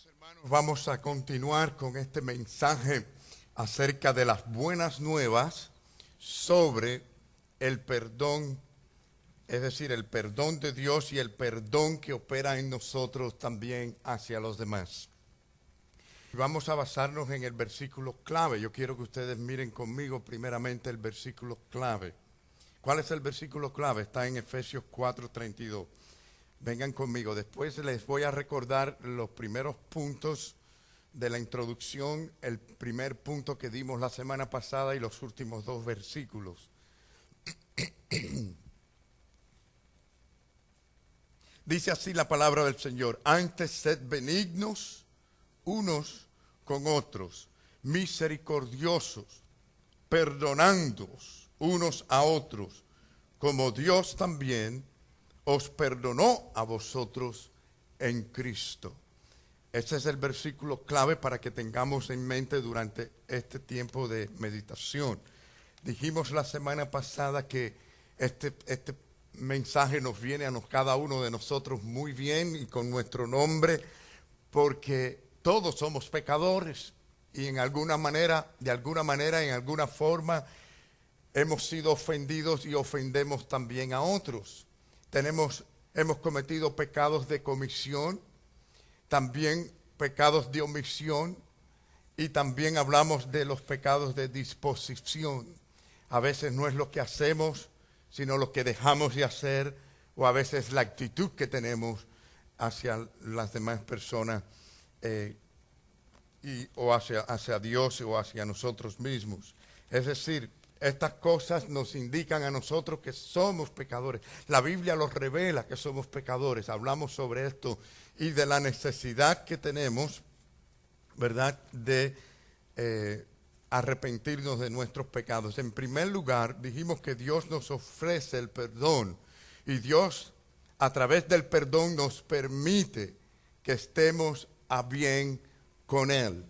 Hermanos, vamos a continuar con este mensaje acerca de las buenas nuevas sobre el perdón, es decir, el perdón de Dios y el perdón que opera en nosotros también hacia los demás. Vamos a basarnos en el versículo clave. Yo quiero que ustedes miren conmigo primeramente el versículo clave. ¿Cuál es el versículo clave? Está en Efesios 4:32. Vengan conmigo, después les voy a recordar los primeros puntos de la introducción, el primer punto que dimos la semana pasada y los últimos dos versículos. Dice así la palabra del Señor: antes sed benignos unos con otros, misericordiosos, perdonándoos unos a otros, como Dios también os perdonó a vosotros en Cristo. Ese es el versículo clave para que tengamos en mente durante este tiempo de meditación. Dijimos la semana pasada que este mensaje nos viene a cada uno de nosotros muy bien y con nuestro nombre, porque todos somos pecadores y en alguna manera, en alguna forma, hemos sido ofendidos y ofendemos también a otros. Hemos cometido pecados de comisión, también pecados de omisión, y también hablamos de los pecados de disposición. A veces no es lo que hacemos, sino lo que dejamos de hacer, o a veces la actitud que tenemos hacia las demás personas, o hacia Dios o hacia nosotros mismos. Es decir, estas cosas nos indican a nosotros que somos pecadores. La Biblia los revela que somos pecadores. Hablamos sobre esto y de la necesidad que tenemos, ¿verdad?, de arrepentirnos de nuestros pecados. En primer lugar, dijimos que Dios nos ofrece el perdón y Dios, a través del perdón, nos permite que estemos a bien con Él.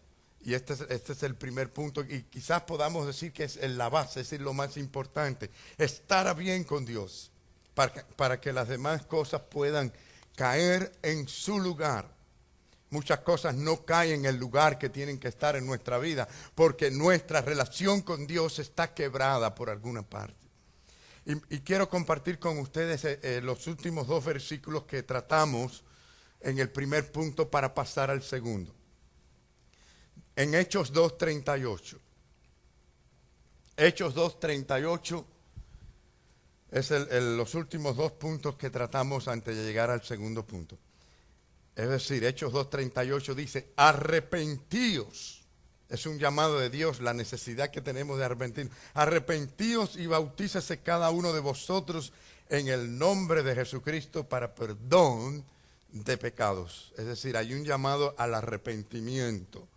Y este es el primer punto, y quizás podamos decir que es la base, es decir, lo más importante, estar a bien con Dios, para que las demás cosas puedan caer en su lugar. Muchas cosas no caen en el lugar que tienen que estar en nuestra vida, porque nuestra relación con Dios está quebrada por alguna parte. Y quiero compartir con ustedes los últimos dos versículos que tratamos en el primer punto para pasar al segundo. En Hechos 2:38. Hechos 2:38 es los últimos dos puntos que tratamos antes de llegar al segundo punto. Es decir, Hechos 2:38 dice: arrepentíos. Es un llamado de Dios, la necesidad que tenemos de arrepentirnos. Arrepentíos y bautícese cada uno de vosotros en el nombre de Jesucristo para perdón de pecados. Es decir, hay un llamado al arrepentimiento.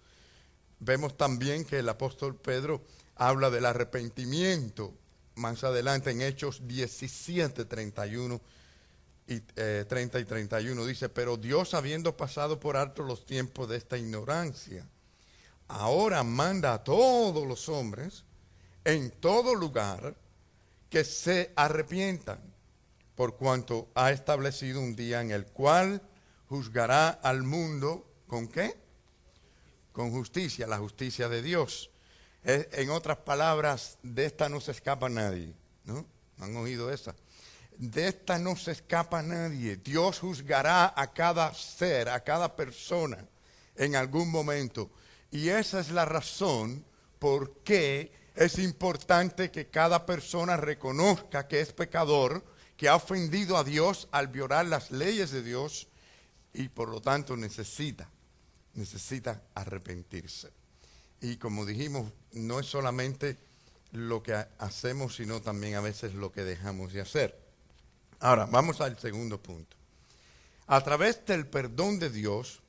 Vemos también que el apóstol Pedro habla del arrepentimiento más adelante en Hechos 17:31 y 30 y 31. Dice: pero Dios, habiendo pasado por alto los tiempos de esta ignorancia, ahora manda a todos los hombres en todo lugar que se arrepientan, por cuanto ha establecido un día en el cual juzgará al mundo. ¿Con qué? Con justicia, la justicia de Dios. En otras palabras, de esta no se escapa nadie, ¿no? ¿Han oído esa? De esta no se escapa nadie. Dios juzgará a cada ser, a cada persona en algún momento. Y esa es la razón por qué es importante que cada persona reconozca que es pecador, que ha ofendido a Dios al violar las leyes de Dios y por lo tanto necesita arrepentirse. Y como dijimos, no es solamente lo que hacemos, sino también a veces lo que dejamos de hacer. Ahora, vamos al segundo punto. A través del perdón de Dios,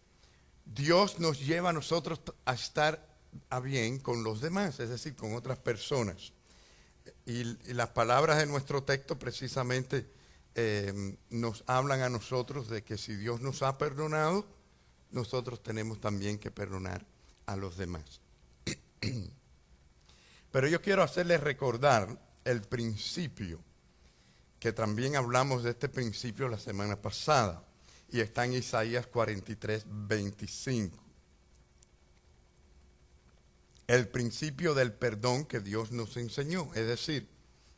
Dios nos lleva a nosotros a estar a bien con los demás, es decir, con otras personas. Y las palabras de nuestro texto precisamente nos hablan a nosotros de que si Dios nos ha perdonado, nosotros tenemos también que perdonar a los demás. Pero yo quiero hacerles recordar el principio, que también hablamos de este principio la semana pasada. y está en Isaías 43:25. El principio del perdón que Dios nos enseñó, es decir,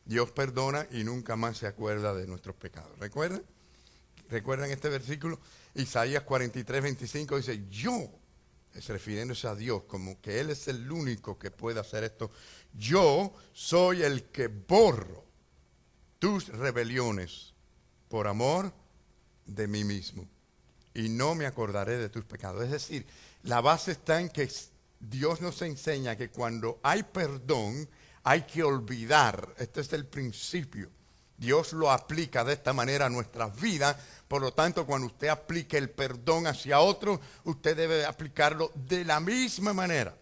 Dios perdona y nunca más se acuerda de nuestros pecados. ¿Recuerdan? ¿Recuerdan este versículo? Isaías 43:25 dice, yo, es refiriéndose a Dios, como que Él es el único que puede hacer esto. Yo soy el que borro tus rebeliones por amor de mí mismo y no me acordaré de tus pecados. Es decir, la base está en que Dios nos enseña que cuando hay perdón hay que olvidar. Este es el principio. Dios lo aplica de esta manera a nuestras vidas. Por lo tanto, cuando usted aplique el perdón hacia otro, usted debe aplicarlo de la misma manera.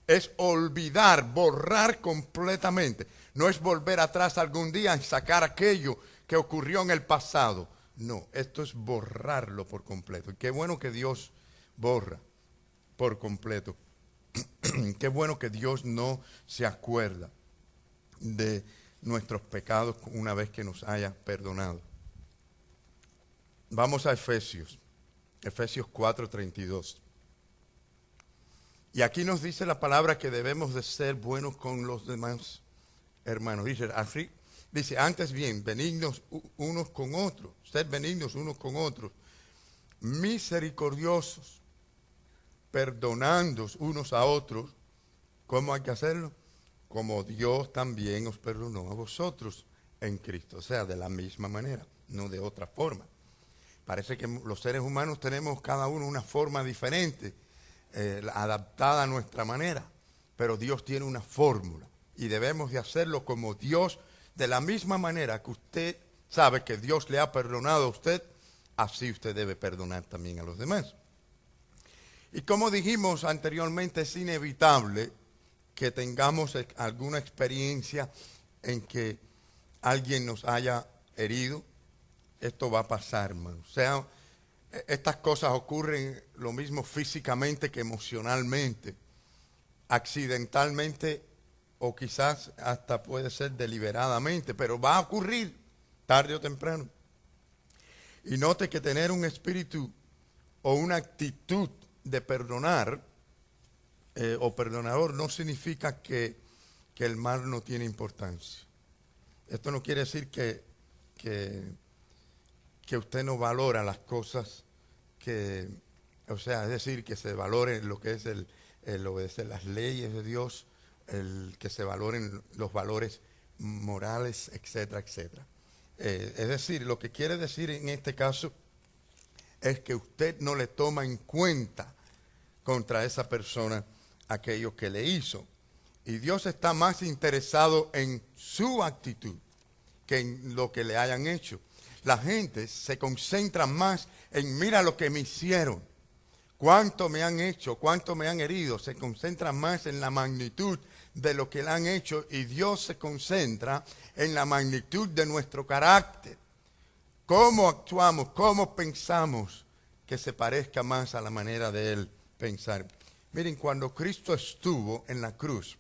Es olvidar, borrar completamente. No es volver atrás algún día y sacar aquello que ocurrió en el pasado. No, esto es borrarlo por completo. Y qué bueno que Dios borra por completo. Qué bueno que Dios no se acuerda de nuestros pecados una vez que nos haya perdonado. Vamos a Efesios 4:32. Y aquí nos dice la palabra que debemos de ser buenos con los demás hermanos. Dice, antes bien, benignos unos con otros, sed benignos unos con otros, misericordiosos, perdonándoos unos a otros. ¿Cómo hay que hacerlo? Como Dios también os perdonó a vosotros en Cristo. O sea, de la misma manera, no de otra forma. Parece que los seres humanos tenemos cada uno una forma diferente, adaptada a nuestra manera. Pero Dios tiene una fórmula y debemos de hacerlo como Dios, de la misma manera que usted sabe que Dios le ha perdonado a usted, así usted debe perdonar también a los demás. Y como dijimos anteriormente, es inevitable que tengamos alguna experiencia en que alguien nos haya herido. Esto va a pasar, hermano. O sea, estas cosas ocurren lo mismo físicamente que emocionalmente, accidentalmente o quizás hasta puede ser deliberadamente, pero va a ocurrir tarde o temprano. Y note que tener un espíritu o una actitud de perdonar o perdonador no significa que el mal no tiene importancia. Esto no quiere decir que usted no valora las cosas o sea, es decir, que se valore lo que es el obedecer las leyes de Dios, el que se valoren los valores morales, etcétera, etcétera. Es decir, lo que quiere decir en este caso es que usted no le toma en cuenta contra esa persona aquello que le hizo. Y Dios está más interesado en su actitud que en lo que le hayan hecho. La gente se concentra más en mira lo que me hicieron, cuánto me han hecho, cuánto me han herido. Se concentra más en la magnitud de lo que le han hecho y Dios se concentra en la magnitud de nuestro carácter. Cómo actuamos, cómo pensamos que se parezca más a la manera de Él pensar. Miren, cuando Cristo estuvo en la cruz,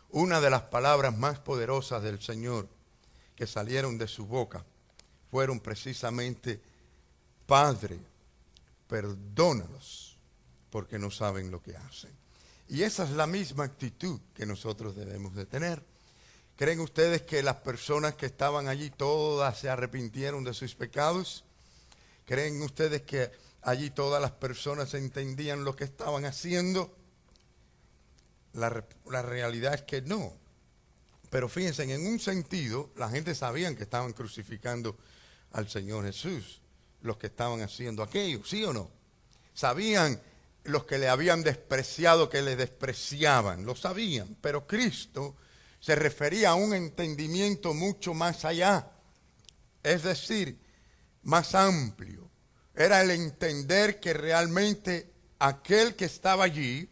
una de las palabras más poderosas del Señor que salieron de su boca fueron precisamente, Padre, perdónalos, porque no saben lo que hacen. Y esa es la misma actitud que nosotros debemos de tener. ¿Creen ustedes que las personas que estaban allí todas se arrepintieron de sus pecados? ¿Creen ustedes que allí todas las personas entendían lo que estaban haciendo? La realidad es que no. Pero fíjense, en un sentido, la gente sabía que estaban crucificando al Señor Jesús, los que estaban haciendo aquello, ¿sí o no? Sabían los que le habían despreciado, que le despreciaban, lo sabían. Pero Cristo se refería a un entendimiento mucho más allá, es decir, más amplio. Era el entender que realmente aquel que estaba allí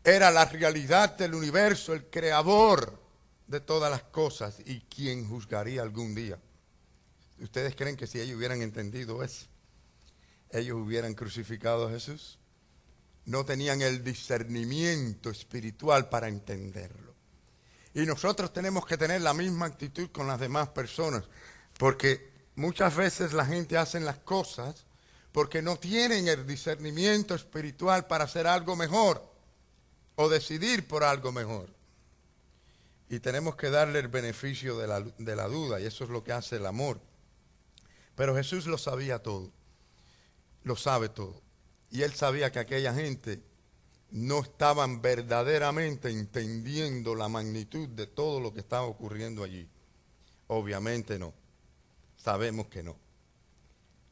era la realidad del universo, el creador de todas las cosas y quien juzgaría algún día. ¿Ustedes creen que si ellos hubieran entendido eso, ellos hubieran crucificado a Jesús? No tenían el discernimiento espiritual para entenderlo. Y nosotros tenemos que tener la misma actitud con las demás personas, porque muchas veces la gente hace las cosas porque no tienen el discernimiento espiritual para hacer algo mejor o decidir por algo mejor. Y tenemos que darle el beneficio de la duda, y eso es lo que hace el amor. Pero Jesús lo sabía todo, lo sabe todo. Y él sabía que aquella gente no estaban verdaderamente entendiendo la magnitud de todo lo que estaba ocurriendo allí. Obviamente no, sabemos que no.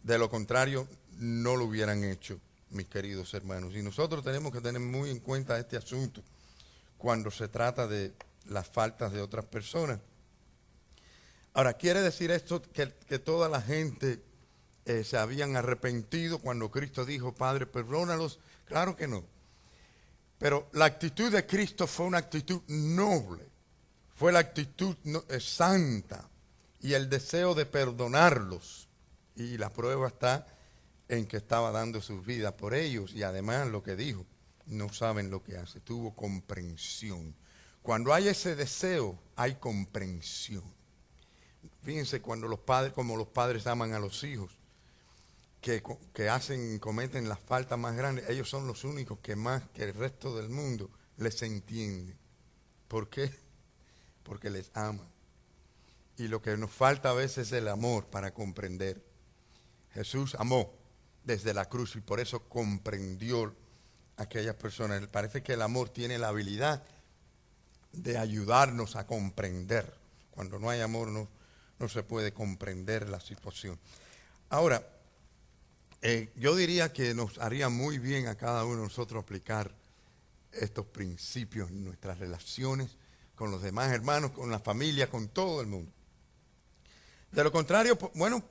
De lo contrario, no lo hubieran hecho, mis queridos hermanos. Y nosotros tenemos que tener muy en cuenta este asunto cuando se trata de las faltas de otras personas. Ahora, ¿quiere decir esto que toda la gente se habían arrepentido cuando Cristo dijo, Padre, perdónalos? Claro que no. Pero la actitud de Cristo fue una actitud noble, fue la actitud santa y el deseo de perdonarlos. Y la prueba está en que estaba dando sus vidas por ellos, y además lo que dijo, no saben lo que hace, tuvo comprensión. Cuando hay ese deseo, hay comprensión. Fíjense cuando los padres, como los padres aman a los hijos, que cometen las faltas más grandes, ellos son los únicos que más que el resto del mundo les entienden. ¿Por qué? Porque les aman. Y lo que nos falta a veces es el amor para comprender. Jesús amó desde la cruz y por eso comprendió a aquellas personas. Parece que el amor tiene la habilidad de ayudarnos a comprender. Cuando no hay amor no se puede comprender la situación. Ahora, yo diría que nos haría muy bien a cada uno de nosotros aplicar estos principios en nuestras relaciones con los demás hermanos, con la familia, con todo el mundo. De lo contrario, bueno,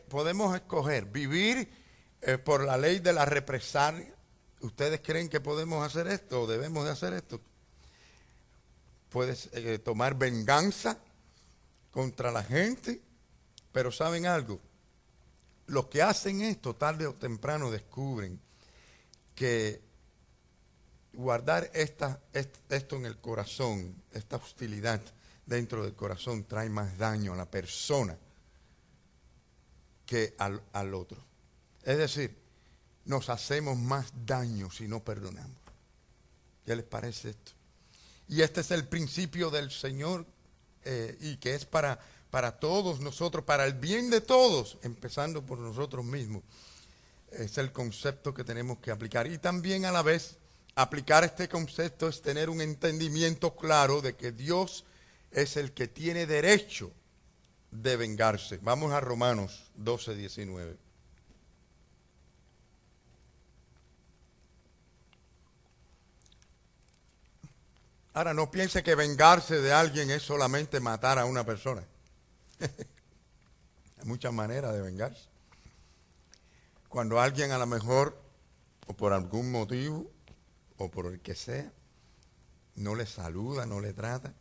podemos escoger vivir por la ley de la represalia. ¿Ustedes creen que podemos hacer esto o debemos de hacer esto? Puedes tomar venganza contra la gente, pero ¿saben algo? Los que hacen esto tarde o temprano descubren que guardar esto en el corazón, esta hostilidad dentro del corazón trae más daño a la persona que al otro. Es decir, nos hacemos más daño si no perdonamos. ¿Qué les parece esto? Y este es el principio del Señor y que es para todos nosotros, para el bien de todos, empezando por nosotros mismos. Es el concepto que tenemos que aplicar. Y también a la vez, aplicar este concepto es tener un entendimiento claro de que Dios es el que tiene derecho de vengarse. Vamos a Romanos 12, 19. Ahora, no piense que vengarse de alguien es solamente matar a una persona. Hay muchas maneras de vengarse. Cuando alguien a lo mejor, o por algún motivo, o por el que sea, no le saluda, no le trata,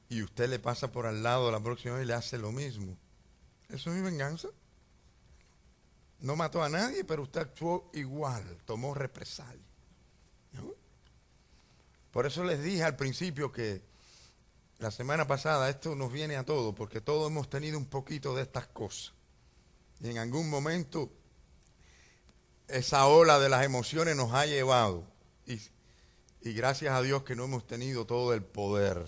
y usted le pasa por al lado la próxima vez y le hace lo mismo. Eso es venganza. No mató a nadie, pero usted actuó igual, tomó represalia. ¿No? Por eso les dije al principio que la semana pasada esto nos viene a todos, porque todos hemos tenido un poquito de estas cosas. Y en algún momento esa ola de las emociones nos ha llevado. Y gracias a Dios que no hemos tenido todo el poder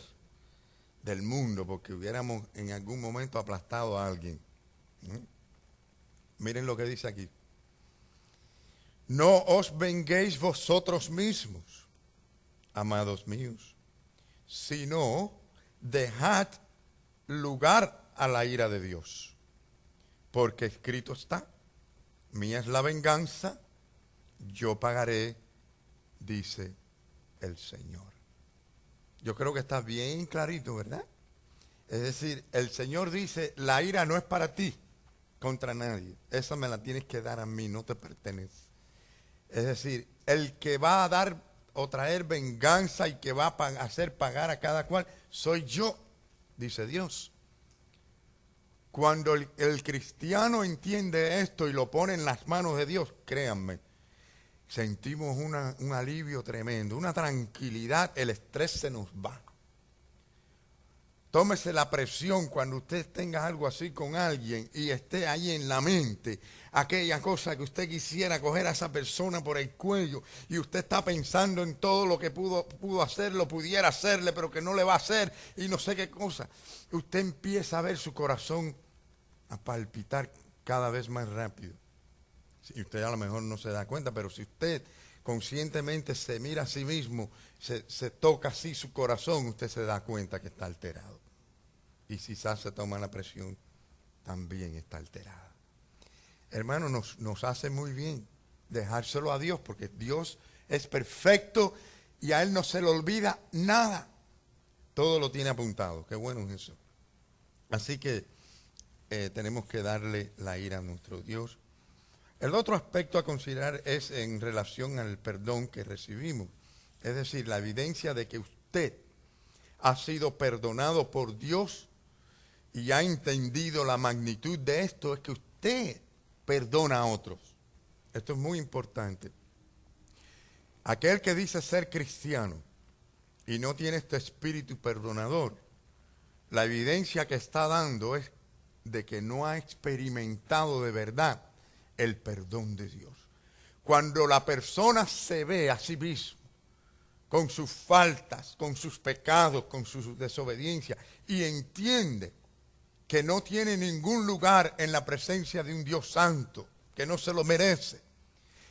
del mundo, porque hubiéramos en algún momento aplastado a alguien. Miren lo que dice aquí. No os venguéis vosotros mismos, amados míos, sino dejad lugar a la ira de Dios, porque escrito está, mía es la venganza, yo pagaré, dice el Señor. Yo creo que está bien clarito, ¿verdad? Es decir, el Señor dice, la ira no es para ti, contra nadie. Esa me la tienes que dar a mí, no te pertenece. Es decir, el que va a dar o traer venganza y que va a hacer pagar a cada cual, soy yo, dice Dios. Cuando el cristiano entiende esto y lo pone en las manos de Dios, créanme, sentimos un alivio tremendo, una tranquilidad, el estrés se nos va. Tómese la presión cuando usted tenga algo así con alguien y esté ahí en la mente aquella cosa que usted quisiera coger a esa persona por el cuello y usted está pensando en todo lo que pudo hacerlo, pudiera hacerle, pero que no le va a hacer y no sé qué cosa. Usted empieza a ver su corazón a palpitar cada vez más rápido. Y usted a lo mejor no se da cuenta, pero si usted conscientemente se mira a sí mismo, se toca así su corazón, usted se da cuenta que está alterado. Y si se toma la presión, también está alterada. Hermano, nos hace muy bien dejárselo a Dios, porque Dios es perfecto y a Él no se le olvida nada. Todo lo tiene apuntado. Qué bueno es eso. Así que tenemos que darle la ira a nuestro Dios. El otro aspecto a considerar es en relación al perdón que recibimos. Es decir, la evidencia de que usted ha sido perdonado por Dios y ha entendido la magnitud de esto es que usted perdona a otros. Esto es muy importante. Aquel que dice ser cristiano y no tiene este espíritu perdonador, la evidencia que está dando es de que no ha experimentado de verdad el perdón de Dios. Cuando la persona se ve a sí mismo con sus faltas, con sus pecados, con su desobediencia y entiende que no tiene ningún lugar en la presencia de un Dios santo, que no se lo merece,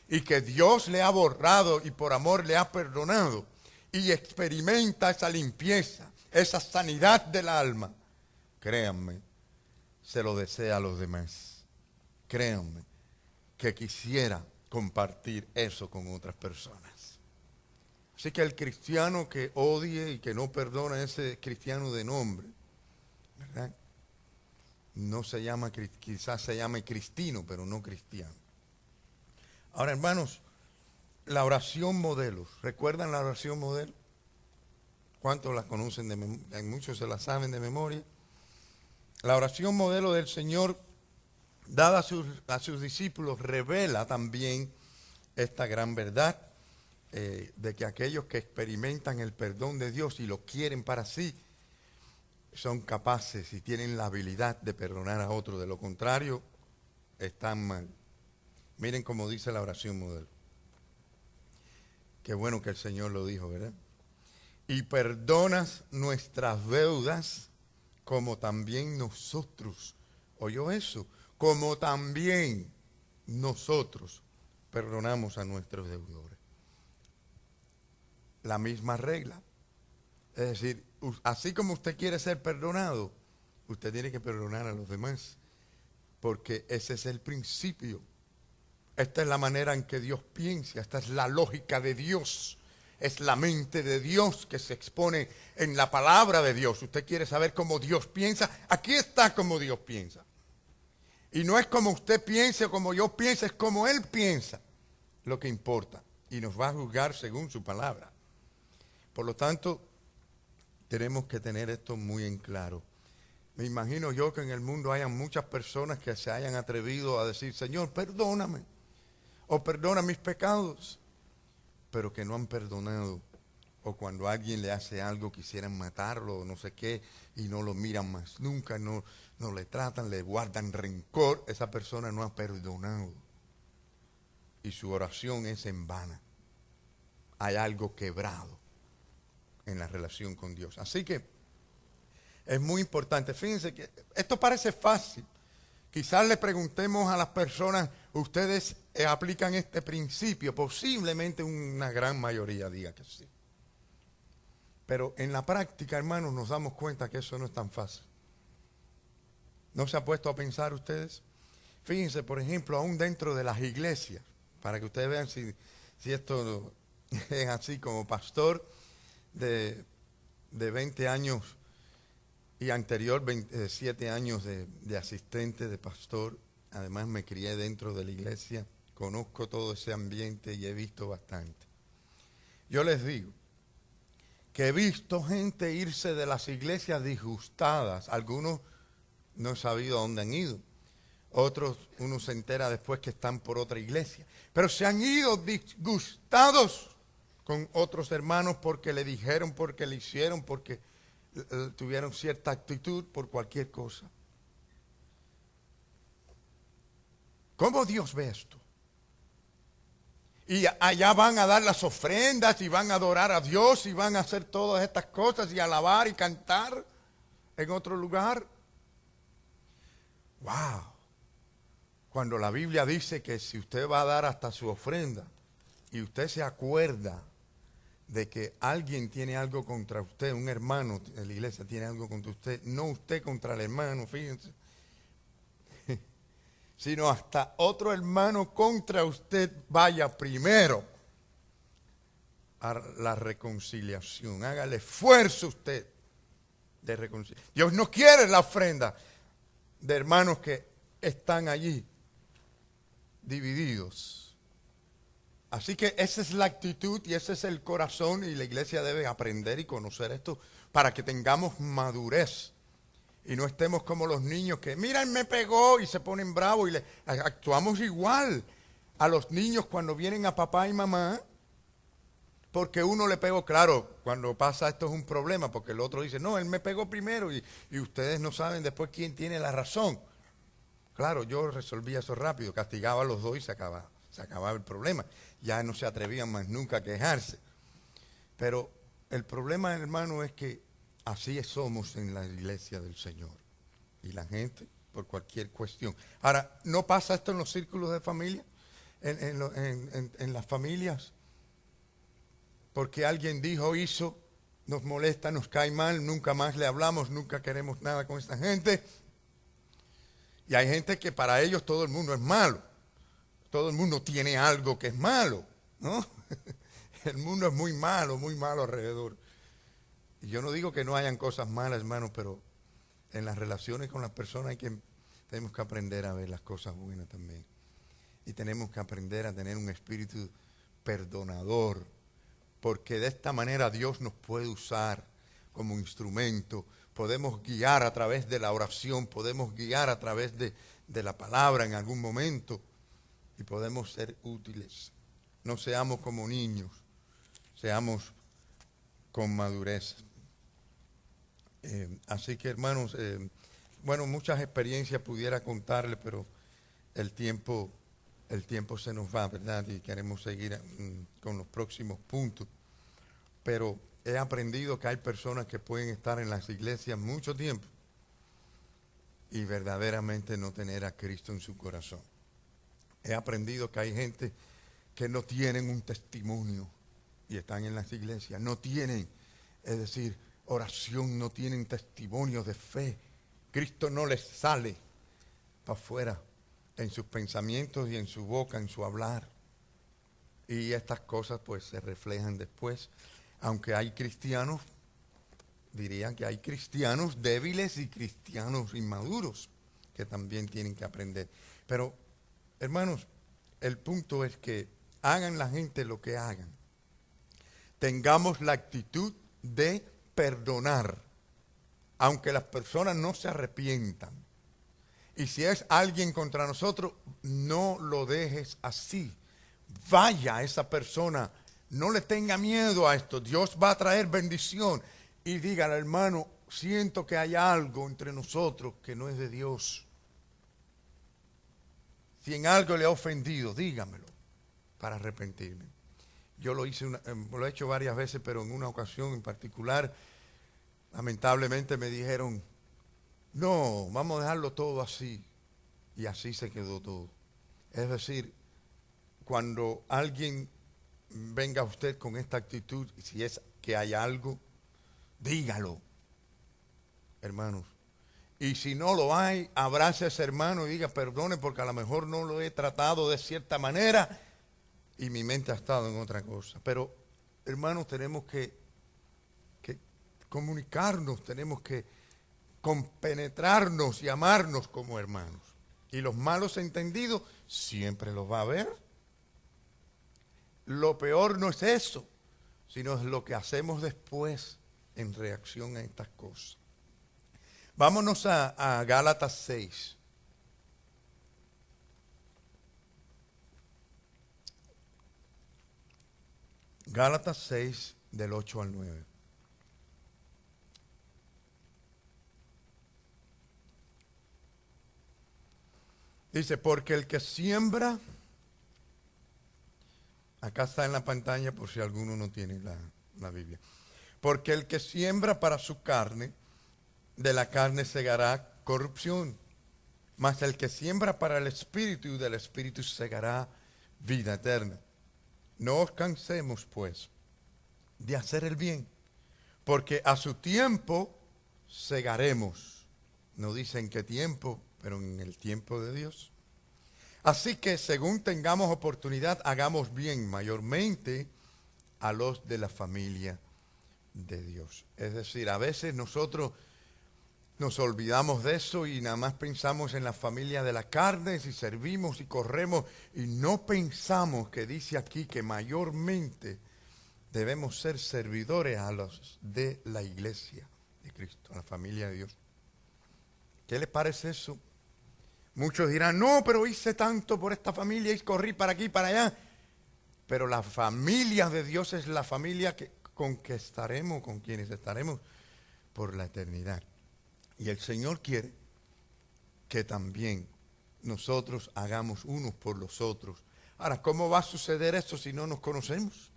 y que Dios le ha borrado y por amor le ha perdonado, y experimenta esa limpieza, esa sanidad del alma, créanme, se lo desea a los demás. Créanme que quisiera compartir eso con otras personas. Así que el cristiano que odie y que no perdona, ese cristiano de nombre, ¿verdad? No se llama, quizás se llame cristino, pero no cristiano. Ahora, hermanos, la oración modelo. ¿Recuerdan la oración modelo? ¿Cuántos la conocen de memoria? Muchos se la saben de memoria. La oración modelo del Señor, dada a sus discípulos, revela también esta gran verdad de que aquellos que experimentan el perdón de Dios y lo quieren para sí, son capaces y tienen la habilidad de perdonar a otros. De lo contrario, están mal. Miren cómo dice la oración modelo. Qué bueno que el Señor lo dijo, ¿verdad? Y perdonas nuestras deudas como también nosotros. ¿Oyó eso? Como también nosotros perdonamos a nuestros deudores. La misma regla. Es decir, así como usted quiere ser perdonado, usted tiene que perdonar a los demás. Porque ese es el principio. Esta es la manera en que Dios piensa. Esta es la lógica de Dios. Es la mente de Dios que se expone en la palabra de Dios. Usted quiere saber cómo Dios piensa. Aquí está como Dios piensa. Y no es como usted piense o como yo piense, es como Él piensa lo que importa. Y nos va a juzgar según su palabra. Por lo tanto, tenemos que tener esto muy en claro. Me imagino yo que en el mundo hayan muchas personas que se hayan atrevido a decir, Señor, perdóname, o perdona mis pecados, pero que no han perdonado. O cuando alguien le hace algo, quisieran matarlo, o no sé qué, y no lo miran más nunca, no le tratan, le guardan rencor. Esa persona no ha perdonado. Y su oración es en vano. Hay algo quebrado en la relación con Dios. Así que es muy importante. Fíjense que esto parece fácil. Quizás le preguntemos a las personas, ¿ustedes aplican este principio? Posiblemente una gran mayoría diga que sí. Pero en la práctica, hermanos, nos damos cuenta que eso no es tan fácil. ¿No se ha puesto a pensar ustedes? Fíjense, por ejemplo, aún dentro de las iglesias, para que ustedes vean si esto es así. Como pastor de 20 años y anterior 27 años de asistente, de pastor. Además me crié dentro de la iglesia, conozco todo ese ambiente y he visto bastante. Yo les digo que he visto gente irse de las iglesias disgustadas. Algunos no he sabido a dónde han ido. Otros uno se entera después que están por otra iglesia. Pero se han ido disgustados con otros hermanos porque le dijeron, porque le hicieron, porque tuvieron cierta actitud por cualquier cosa. ¿Cómo Dios ve esto? Y allá van a dar las ofrendas y van a adorar a Dios y van a hacer todas estas cosas y alabar y cantar en otro lugar. ¡Wow! Cuando la Biblia dice que si usted va a dar hasta su ofrenda y usted se acuerda de que alguien tiene algo contra usted, un hermano de la iglesia tiene algo contra usted, no usted contra el hermano, fíjense, sino hasta otro hermano contra usted, vaya primero a la reconciliación. Haga el esfuerzo usted de reconciliar. Dios no quiere la ofrenda de hermanos que están allí divididos. Así que esa es la actitud y ese es el corazón, y la iglesia debe aprender y conocer esto para que tengamos madurez y no estemos como los niños que, mira, él me pegó y se ponen bravos y actuamos igual a los niños cuando vienen a papá y mamá porque uno le pegó. Claro, cuando pasa esto es un problema porque el otro dice, no, él me pegó primero y ustedes no saben después quién tiene la razón. Claro, yo resolvía eso rápido, castigaba a los dos y se acababa el problema. Ya no se atrevían más nunca a quejarse. Pero el problema, hermano, es que así somos en la iglesia del Señor. Y la gente, por cualquier cuestión. Ahora, ¿no pasa esto en los círculos de familia? En las familias. Porque alguien dijo o hizo, nos molesta, nos cae mal, nunca más le hablamos, nunca queremos nada con esta gente. Y hay gente que para ellos todo el mundo es malo. Todo el mundo tiene algo que es malo, ¿no? El mundo es muy malo alrededor. Y yo no digo que no hayan cosas malas, hermano, pero en las relaciones con las personas tenemos que aprender a ver las cosas buenas también. Y tenemos que aprender a tener un espíritu perdonador, porque de esta manera Dios nos puede usar como instrumento. Podemos guiar a través de la oración, podemos guiar a través de la palabra en algún momento y podemos ser útiles. No seamos como niños, seamos con madurez. Así que, hermanos, bueno, muchas experiencias pudiera contarle, pero el tiempo se nos va, ¿verdad? Y queremos seguir con los próximos puntos. Pero he aprendido que hay personas que pueden estar en las iglesias mucho tiempo y verdaderamente no tener a Cristo en su corazón. He aprendido que hay gente que no tienen un testimonio y están en las iglesias. No tienen, es decir, oración, no tienen testimonio de fe. Cristo no les sale para afuera en sus pensamientos y en su boca, en su hablar. Y estas cosas pues se reflejan después. Aunque hay cristianos, dirían que hay cristianos débiles y cristianos inmaduros que también tienen que aprender. Pero, hermanos, el punto es que hagan la gente lo que hagan. Tengamos la actitud de perdonar, aunque las personas no se arrepientan. Y si es alguien contra nosotros, no lo dejes así. Vaya a esa persona, no le tenga miedo a esto. Dios va a traer bendición. Y dígale, hermano, siento que hay algo entre nosotros que no es de Dios. Si en algo le ha ofendido, dígamelo para arrepentirme. Yo lo he hecho varias veces, pero en una ocasión en particular, lamentablemente me dijeron, no, vamos a dejarlo todo así. Y así se quedó todo. Es decir, cuando alguien venga a usted con esta actitud, si es que hay algo, dígalo, hermanos. Y si no lo hay, abrace a ese hermano y diga, perdone porque a lo mejor no lo he tratado de cierta manera y mi mente ha estado en otra cosa. Pero, hermanos, tenemos que comunicarnos, tenemos que compenetrarnos y amarnos como hermanos. Y los malos entendidos siempre los va a haber. Lo peor no es eso, sino es lo que hacemos después en reacción a estas cosas. Vámonos a Gálatas 6. Gálatas 6, del 8 al 9. Dice, porque el que siembra, acá está en la pantalla por si alguno no tiene la Biblia. Porque el que siembra para su carne, de la carne segará corrupción. Mas el que siembra para el Espíritu, del Espíritu segará vida eterna. No os cansemos, pues, de hacer el bien, porque a su tiempo segaremos. No dice en qué tiempo, pero en el tiempo de Dios. Así que según tengamos oportunidad, hagamos bien mayormente a los de la familia de Dios. Es decir, a veces nosotros nos olvidamos de eso y nada más pensamos en la familia de la carne, si servimos y corremos, y no pensamos que dice aquí que mayormente debemos ser servidores a los de la iglesia de Cristo, a la familia de Dios. ¿Qué les parece eso? Muchos dirán, no, pero hice tanto por esta familia y corrí para aquí y para allá. Pero la familia de Dios es la familia con que estaremos, con quienes estaremos por la eternidad. Y el Señor quiere que también nosotros hagamos unos por los otros. Ahora, ¿cómo va a suceder eso si no nos conocemos?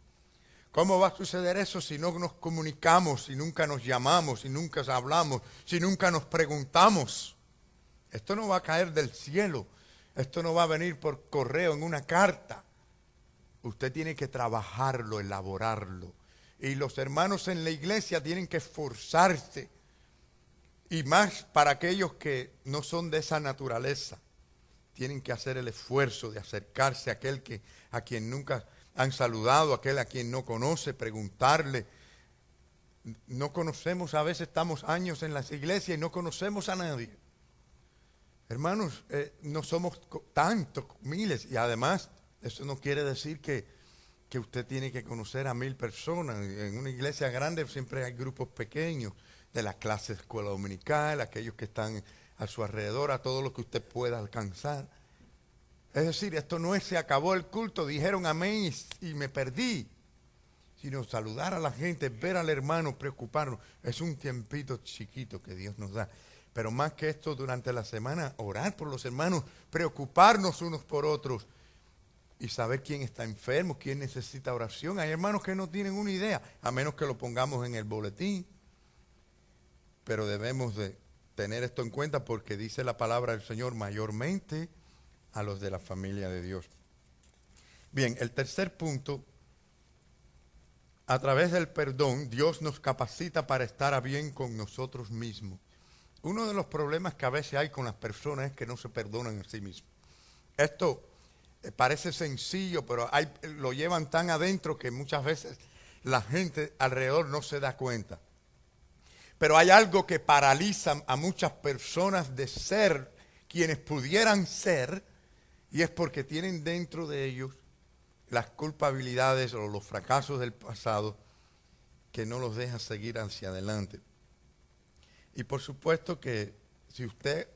¿Cómo va a suceder eso si no nos comunicamos, si nunca nos llamamos, si nunca hablamos, si nunca nos preguntamos? Esto no va a caer del cielo. Esto no va a venir por correo en una carta. Usted tiene que trabajarlo, elaborarlo. Y los hermanos en la iglesia tienen que esforzarse. Y más para aquellos que no son de esa naturaleza. Tienen que hacer el esfuerzo de acercarse a aquel a quien nunca han saludado, a aquel a quien no conoce, preguntarle. No conocemos, a veces estamos años en las iglesias y no conocemos a nadie. Hermanos, no somos tantos, miles, y además eso no quiere decir que usted tiene que conocer a 1000 personas. En una iglesia grande siempre hay grupos pequeños, de la clase de escuela dominical, aquellos que están a su alrededor, a todo lo que usted pueda alcanzar. Es decir, esto no es se acabó el culto, dijeron amén y me perdí, sino saludar a la gente, ver al hermano, preocuparnos. Es un tiempito chiquito que Dios nos da. Pero más que esto, durante la semana, orar por los hermanos, preocuparnos unos por otros y saber quién está enfermo, quién necesita oración. Hay hermanos que no tienen una idea, a menos que lo pongamos en el boletín. Pero debemos de tener esto en cuenta porque dice la palabra del Señor mayormente a los de la familia de Dios. Bien, el tercer punto, a través del perdón, Dios nos capacita para estar a bien con nosotros mismos. Uno de los problemas que a veces hay con las personas es que no se perdonan a sí mismos. Esto parece sencillo, pero lo llevan tan adentro que muchas veces la gente alrededor no se da cuenta. Pero hay algo que paraliza a muchas personas de ser quienes pudieran ser, y es porque tienen dentro de ellos las culpabilidades o los fracasos del pasado que no los deja seguir hacia adelante. Y por supuesto que si usted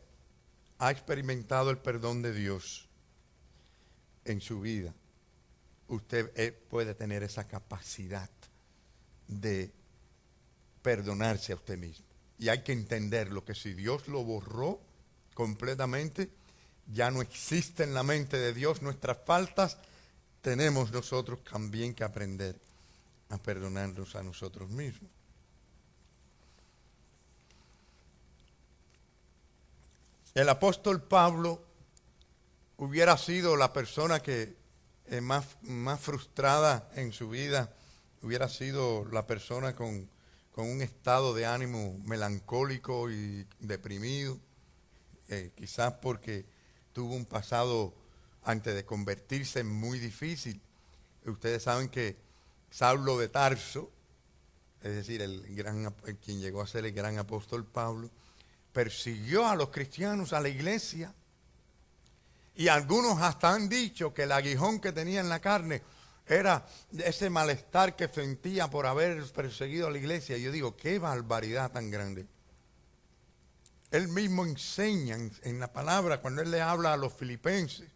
ha experimentado el perdón de Dios en su vida, usted puede tener esa capacidad de perdonarse a usted mismo. Y hay que entenderlo, que si Dios lo borró completamente, ya no existe en la mente de Dios nuestras faltas, tenemos nosotros también que aprender a perdonarnos a nosotros mismos. El apóstol Pablo hubiera sido la persona que más frustrada en su vida, hubiera sido la persona con un estado de ánimo melancólico y deprimido, quizás porque tuvo un pasado antes de convertirse muy difícil. Ustedes saben que Saulo de Tarso, es decir, quien llegó a ser el gran apóstol Pablo, persiguió a los cristianos, a la iglesia, y algunos hasta han dicho que el aguijón que tenía en la carne era ese malestar que sentía por haber perseguido a la iglesia. Y yo digo, qué barbaridad tan grande. Él mismo enseña en la palabra, cuando él le habla a los filipenses,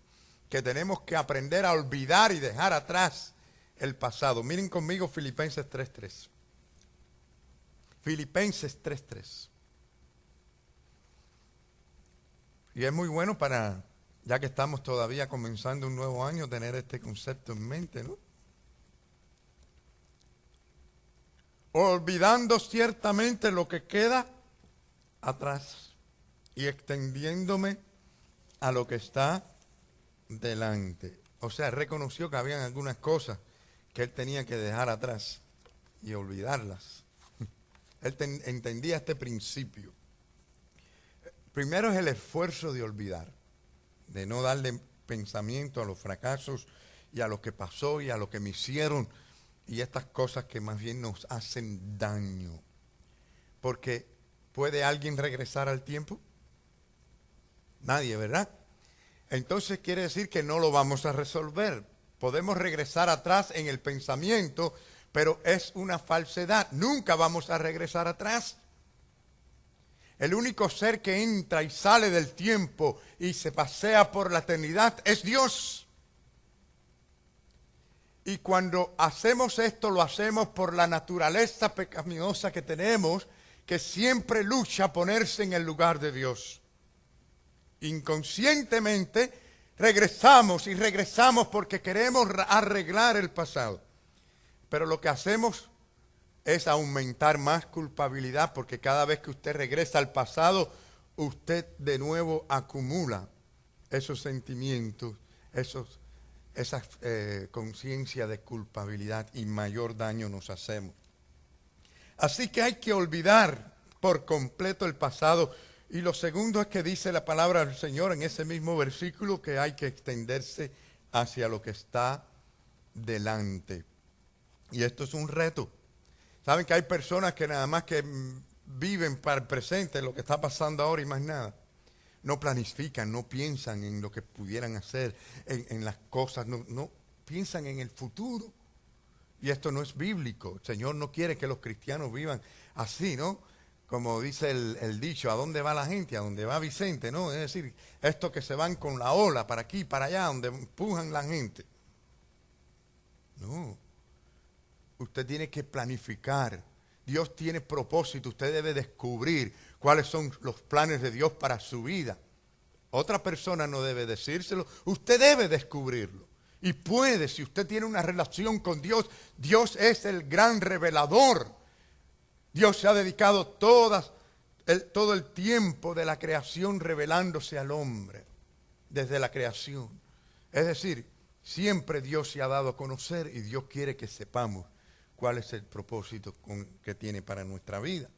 que tenemos que aprender a olvidar y dejar atrás el pasado. Miren conmigo Filipenses 3:3. Filipenses 3:3. Y es muy bueno para Ya que estamos todavía comenzando un nuevo año, tener este concepto en mente, ¿no? Olvidando ciertamente lo que queda atrás y extendiéndome a lo que está delante. O sea, reconoció que habían algunas cosas que él tenía que dejar atrás y olvidarlas. Él entendía este principio. Primero es el esfuerzo de olvidar, de no darle pensamiento a los fracasos y a lo que pasó y a lo que me hicieron y estas cosas que más bien nos hacen daño. Porque ¿puede alguien regresar al tiempo? Nadie, ¿verdad? Entonces quiere decir que no lo vamos a resolver. Podemos regresar atrás en el pensamiento, pero es una falsedad. Nunca vamos a regresar atrás. El único ser que entra y sale del tiempo y se pasea por la eternidad es Dios. Y cuando hacemos esto, lo hacemos por la naturaleza pecaminosa que tenemos, que siempre lucha a ponerse en el lugar de Dios. Inconscientemente regresamos y regresamos porque queremos arreglar el pasado. Pero lo que hacemos es aumentar más culpabilidad, porque cada vez que usted regresa al pasado, usted de nuevo acumula esos sentimientos, esa conciencia de culpabilidad, y mayor daño nos hacemos. Así que hay que olvidar por completo el pasado. Y lo segundo es que dice la palabra del Señor en ese mismo versículo que hay que extenderse hacia lo que está delante. Y esto es un reto. Saben que hay personas que nada más que viven para el presente, lo que está pasando ahora y más nada. No planifican, no piensan en lo que pudieran hacer, en las cosas, no piensan en el futuro. Y esto no es bíblico. El Señor no quiere que los cristianos vivan así, ¿no? Como dice el dicho, ¿a dónde va la gente? A dónde va Vicente, ¿no? Es decir, estos que se van con la ola para aquí, para allá, donde empujan la gente. No. Usted tiene que planificar. Dios tiene propósito. Usted debe descubrir cuáles son los planes de Dios para su vida. Otra persona no debe decírselo. Usted debe descubrirlo. Y puede, si usted tiene una relación con Dios, Dios es el gran revelador. Dios se ha dedicado todo el tiempo de la creación revelándose al hombre, desde la creación. Es decir, siempre Dios se ha dado a conocer y Dios quiere que sepamos cuál es el propósito que tiene para nuestra vida.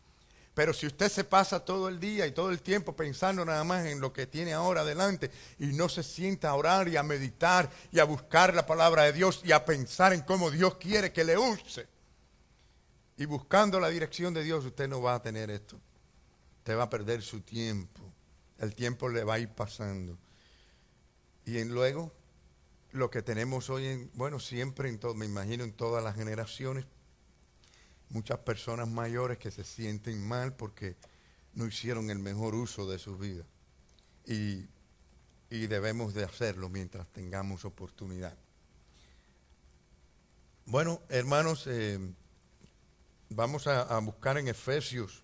Pero si usted se pasa todo el día y todo el tiempo pensando nada más en lo que tiene ahora adelante y no se sienta a orar y a meditar y a buscar la palabra de Dios y a pensar en cómo Dios quiere que le use, y buscando la dirección de Dios, usted no va a tener esto. Usted va a perder su tiempo. El tiempo le va a ir pasando. Y luego, lo que tenemos hoy, siempre, me imagino en todas las generaciones, muchas personas mayores que se sienten mal porque no hicieron el mejor uso de su vida. Y debemos de hacerlo mientras tengamos oportunidad. Bueno, hermanos, vamos a buscar en Efesios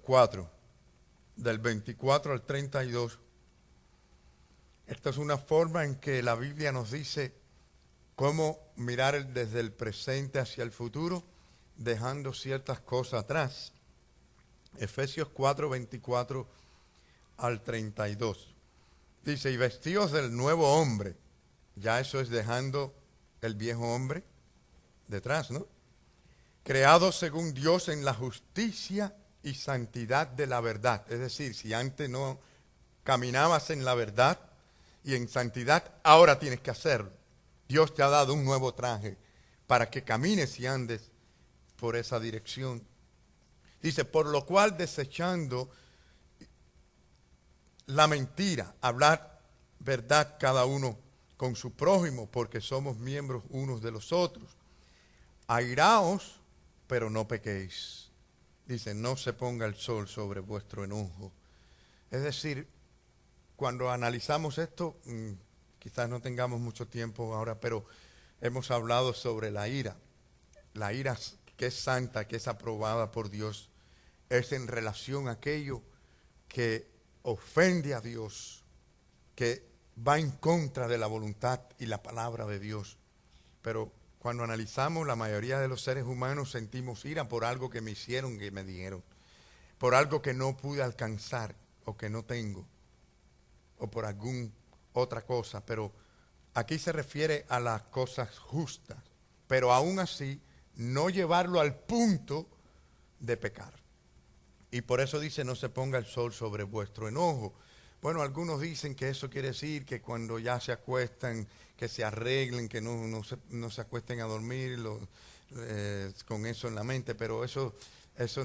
4, del 24 al 32. Esta es una forma en que la Biblia nos dice cómo mirar desde el presente hacia el futuro, dejando ciertas cosas atrás. Efesios 4, 24 al 32. Dice, y vestidos del nuevo hombre. Ya eso es dejando el viejo hombre detrás, ¿no? Creado según Dios en la justicia y santidad de la verdad. Es decir, si antes no caminabas en la verdad y en santidad, ahora tienes que hacerlo. Dios te ha dado un nuevo traje para que camines y andes por esa dirección. Dice, por lo cual desechando la mentira, hablar verdad cada uno con su prójimo, porque somos miembros unos de los otros. Airaos, pero no pequéis. Dice, no se ponga el sol sobre vuestro enojo. Es decir, cuando analizamos esto, quizás no tengamos mucho tiempo ahora, pero hemos hablado sobre la ira. La ira que es santa, que es aprobada por Dios, es en relación a aquello que ofende a Dios, que va en contra de la voluntad y la palabra de Dios. Pero cuando analizamos, la mayoría de los seres humanos sentimos ira por algo que me hicieron, que me dijeron, por algo que no pude alcanzar o que no tengo, o por alguna otra cosa. Pero aquí se refiere a las cosas justas, pero aún así no llevarlo al punto de pecar. Y por eso dice, no se ponga el sol sobre vuestro enojo. Bueno, algunos dicen que eso quiere decir que cuando ya se acuestan, que se arreglen, que no se acuesten a dormir con eso en la mente, pero eso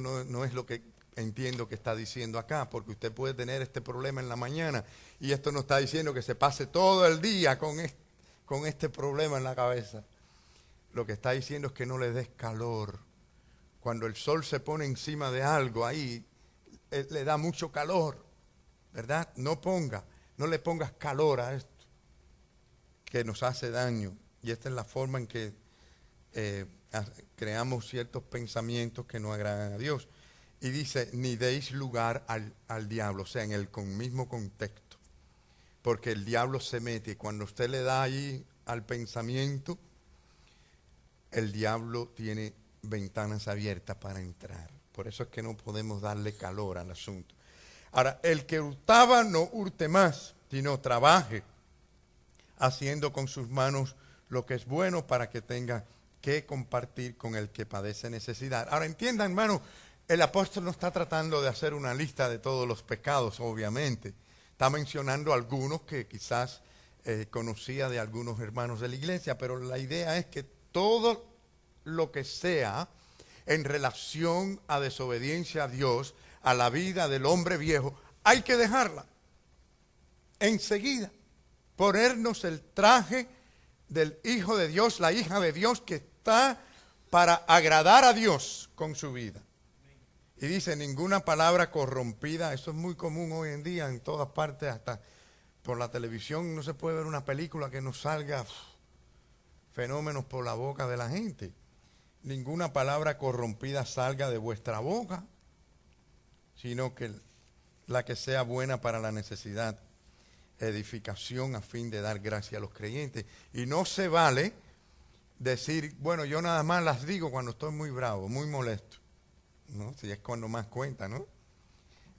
no es lo que entiendo que está diciendo acá, porque usted puede tener este problema en la mañana y esto no está diciendo que se pase todo el día con este problema en la cabeza. Lo que está diciendo es que no le des calor. Cuando el sol se pone encima de algo ahí, le da mucho calor, ¿verdad? No le pongas calor a esto, que nos hace daño. Y esta es la forma en que creamos ciertos pensamientos que no agradan a Dios. Y dice, ni deis lugar al diablo, o sea, en el mismo contexto. Porque el diablo se mete, cuando usted le da ahí al pensamiento, el diablo tiene ventanas abiertas para entrar. Por eso es que no podemos darle calor al asunto. Ahora, el que hurtaba no hurte más, sino trabaje, haciendo con sus manos lo que es bueno para que tenga que compartir con el que padece necesidad. Ahora, entiendan, hermano, el apóstol no está tratando de hacer una lista de todos los pecados, obviamente. Está mencionando algunos que quizás conocía de algunos hermanos de la iglesia, pero la idea es que todo lo que sea en relación a desobediencia a Dios, a la vida del hombre viejo, hay que dejarla enseguida. Ponernos el traje del Hijo de Dios, la hija de Dios, que está para agradar a Dios con su vida. Y dice, ninguna palabra corrompida. Eso es muy común hoy en día en todas partes, hasta por la televisión no se puede ver una película que no salga fenómenos por la boca de la gente. Ninguna palabra corrompida salga de vuestra boca, sino que la que sea buena para la necesidad, edificación, a fin de dar gracia a los creyentes. Y no se vale decir, bueno, yo nada más las digo cuando estoy muy bravo, muy molesto, ¿no? Si es cuando más cuenta, ¿no?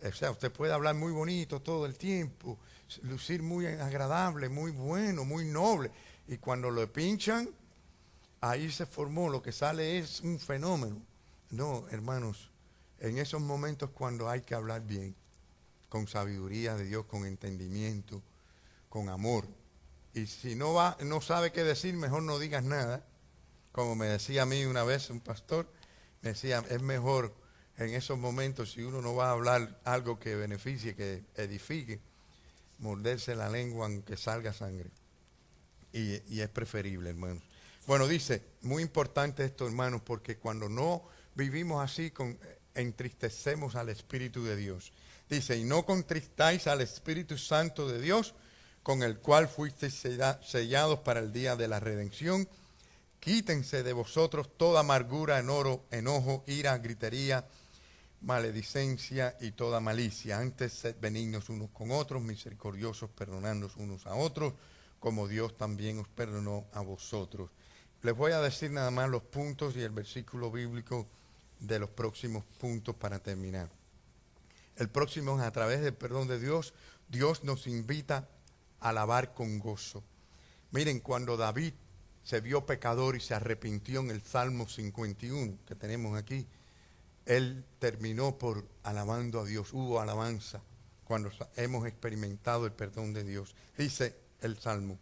O sea, usted puede hablar muy bonito todo el tiempo, lucir muy agradable, muy bueno, muy noble, y cuando lo pinchan, ahí se formó, lo que sale es un fenómeno. No, hermanos, en esos momentos cuando hay que hablar bien, con sabiduría de Dios, con entendimiento, con amor. Y si no sabe qué decir, mejor no digas nada. Como me decía a mí una vez un pastor, me decía, es mejor en esos momentos, si uno no va a hablar algo que beneficie, que edifique, morderse la lengua aunque salga sangre. Y es preferible, hermanos. Bueno, dice, muy importante esto, hermanos, porque cuando no vivimos así, entristecemos al Espíritu de Dios. Dice, y no contristáis al Espíritu Santo de Dios, con el cual fuisteis sellados para el día de la redención. Quítense de vosotros toda amargura, enojo, ira, gritería, maledicencia y toda malicia. Antes sed benignos unos con otros, misericordiosos, perdonándoos unos a otros, como Dios también os perdonó a vosotros. Les voy a decir nada más los puntos y el versículo bíblico de los próximos puntos para terminar. El próximo es a través del perdón de Dios. Dios nos invita a alabar con gozo. Miren, cuando David se vio pecador y se arrepintió en el Salmo 51 que tenemos aquí, él terminó por alabando a Dios. Hubo alabanza cuando hemos experimentado el perdón de Dios. Dice el Salmo,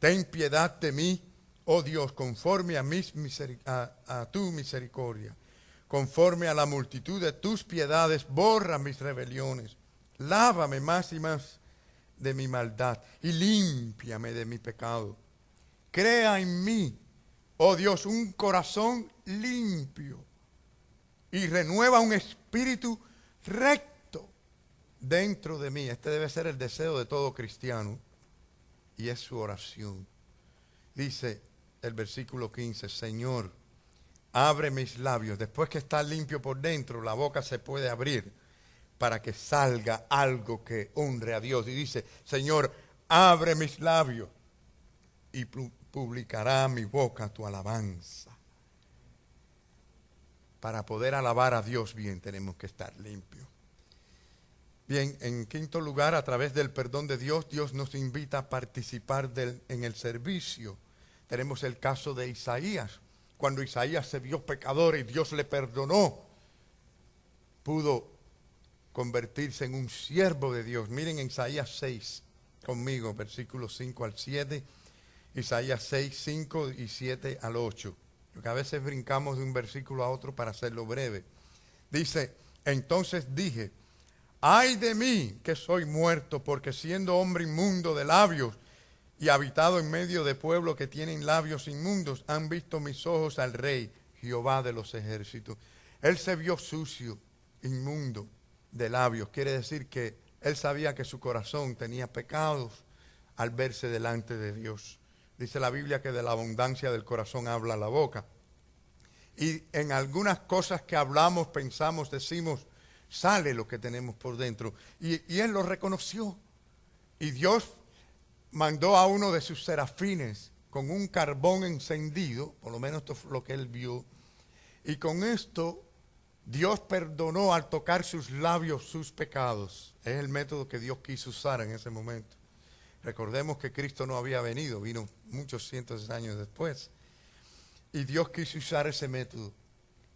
ten piedad de mí, oh Dios, conforme a tu misericordia. Conforme a la multitud de tus piedades, borra mis rebeliones. Lávame más y más de mi maldad y límpiame de mi pecado. Crea en mí, oh Dios, un corazón limpio y renueva un espíritu recto dentro de mí. Este debe ser el deseo de todo cristiano y es su oración. Dice el versículo 15, Señor, abre mis labios. Después que está limpio por dentro, la boca se puede abrir para que salga algo que honre a Dios. Y dice, Señor, abre mis labios y publicará mi boca tu alabanza. Para poder alabar a Dios bien tenemos que estar limpios. Bien, en quinto lugar, a través del perdón de Dios, Dios nos invita a participar en el servicio. Tenemos el caso de Isaías. Cuando Isaías se vio pecador y Dios le perdonó, pudo convertirse en un siervo de Dios. Miren en Isaías 6 conmigo, versículos 5 al 7. Isaías 6, 5 y 7 al 8. Porque a veces brincamos de un versículo a otro para hacerlo breve. Dice, entonces dije, ay de mí que soy muerto, porque siendo hombre inmundo de labios y habitado en medio de pueblo que tienen labios inmundos, han visto mis ojos al Rey, Jehová de los ejércitos. Él se vio sucio, inmundo de labios. Quiere decir que él sabía que su corazón tenía pecados al verse delante de Dios. Dice la Biblia que de la abundancia del corazón habla la boca. Y en algunas cosas que hablamos, pensamos, decimos, sale lo que tenemos por dentro. Y él lo reconoció. Y Dios mandó a uno de sus serafines con un carbón encendido, por lo menos esto fue lo que él vio. Y con esto Dios perdonó al tocar sus labios sus pecados. Es el método que Dios quiso usar en ese momento. Recordemos que Cristo no había venido, vino muchos cientos de años después. Y Dios quiso usar ese método.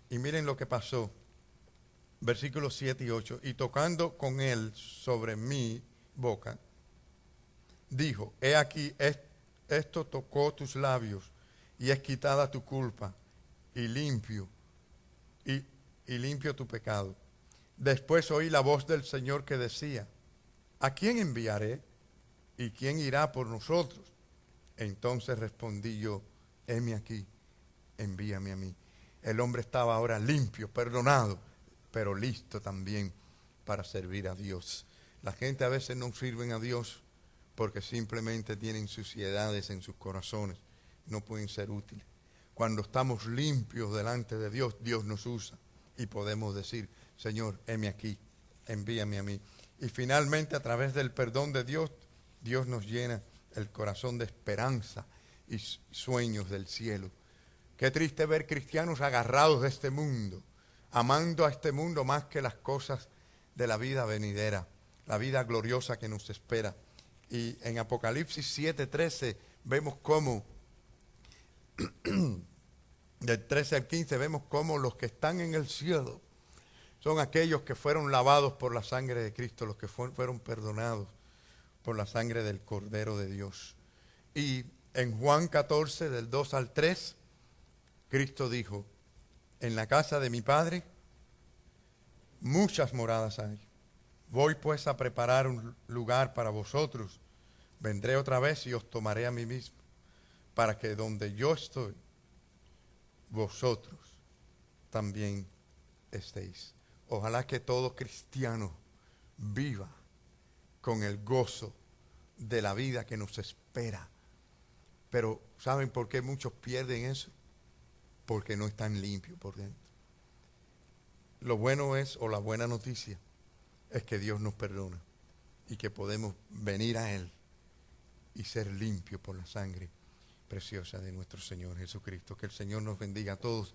Y miren lo que pasó. Versículos 7 y 8. Y tocando con él sobre mi boca, dijo, he aquí, esto tocó tus labios y es quitada tu culpa y limpio tu pecado. Después oí la voz del Señor que decía, ¿a quién enviaré? ¿Y quién irá por nosotros? Entonces respondí yo, heme aquí, envíame a mí. El hombre estaba ahora limpio, perdonado, pero listo también para servir a Dios. La gente a veces no sirven a Dios porque simplemente tienen suciedades en sus corazones, no pueden ser útiles. Cuando estamos limpios delante de Dios, Dios nos usa y podemos decir, Señor, heme aquí, envíame a mí. Y finalmente, a través del perdón de Dios, Dios nos llena el corazón de esperanza y sueños del cielo. Qué triste ver cristianos agarrados de este mundo, amando a este mundo más que las cosas de la vida venidera, la vida gloriosa que nos espera. Y en Apocalipsis 7:13 vemos cómo, del 13 al 15, vemos cómo los que están en el cielo son aquellos que fueron lavados por la sangre de Cristo, los que fueron perdonados por la sangre del Cordero de Dios. Y en Juan 14, del 2 al 3, Cristo dijo, en la casa de mi Padre muchas moradas hay. Voy pues a preparar un lugar para vosotros. Vendré otra vez y os tomaré a mí mismo, para que donde yo estoy, vosotros también estéis. Ojalá que todo cristiano viva con el gozo de la vida que nos espera. Pero ¿saben por qué muchos pierden eso? Porque no están limpios por dentro. Lo bueno es, o la buena noticia, es que Dios nos perdona y que podemos venir a Él y ser limpios por la sangre preciosa de nuestro Señor Jesucristo. Que el Señor nos bendiga a todos.